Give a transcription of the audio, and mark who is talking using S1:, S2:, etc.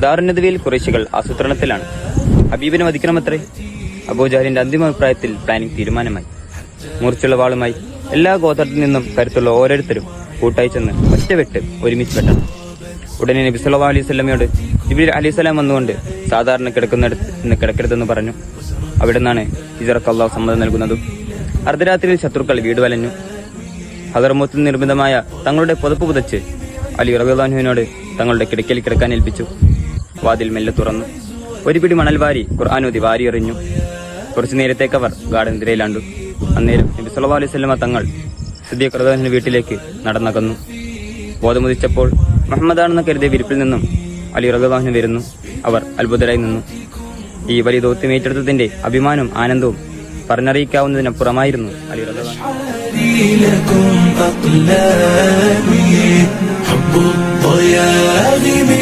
S1: ദാറുന്നദവിയിൽ ഖുറൈശികൾ ആസൂത്രണത്തിലാണ്. ഹബീബിനെ വധിക്കണമത്രേ. അബൂജഹലിന്റെ അന്തിമ അഭിപ്രായത്തിൽ പ്ലാനിംഗ് തീരുമാനമായി. മൂർച്ചയുള്ള വാളുമായി എല്ലാ ഗോത്രത്തിൽ നിന്നും കരുത്തുള്ള ഓരോരുത്തരും കൂട്ടായി ചെന്ന് ഒറ്റവെട്ട് ഒരുമിച്ച് വെട്ടണം. ഉടനെ നബി സല്ലല്ലാഹു അലൈഹി വസല്ലമയോട് ജിബ്രീൽ അലൈഹിസ്സലാം വന്നുകൊണ്ട് സാധാരണ കിടക്കുന്നിടത്ത് ഇന്ന് കിടക്കരുതെന്ന് പറഞ്ഞു. അവിടെ നിന്നാണ് ഹിജ്റക്ക് അല്ലാഹു സമ്മതം നൽകുന്നതും. അർദ്ധരാത്രിയിൽ ശത്രുക്കൾ വീട് വലഞ്ഞു. ഹദർമൗത്തിൽ നിർമ്മിതമായ തങ്ങളുടെ പുതപ്പ് പുതച്ച് അലി റളിയല്ലാഹു അൻഹുവിനോട് തങ്ങളുടെ കിടക്കയിൽ കിടക്കാൻ ഏൽപ്പിച്ചു. വാതിൽ മെല്ലെ തുറന്നു. ഒരു പിടി മണൽ വാരി ഖുർആനോദി വാരി എറിഞ്ഞു. കുറച്ചു നേരത്തേക്ക് അവർ ഗാഠനിദ്രയിലാണ്ടു. അന്നേരം നബി സല്ലല്ലാഹു അലൈഹി വസല്ലമ തങ്ങൾ സിദ്ദീഖ് റളിയല്ലാഹു അൻഹുവിന്റെ വീട്ടിലേക്ക് നടന്നകന്നു. ബോധമുദിച്ചപ്പോൾ മുഹമ്മദാണെന്ന് കരുതിയ വിരിപ്പിൽ നിന്നും അലി റളിയല്ലാഹു അൻഹു വരുന്നു. അവർ അത്ഭുതരായി നിന്നു. ഈ വലിയ ദൗത്യം ഏറ്റെടുത്തതിന്റെ അഭിമാനവും ആനന്ദവും പറഞ്ഞറിയിക്കാവുന്നതിനപ്പുറമായിരുന്നു അലി റളിയല്ലാഹു അൻഹു.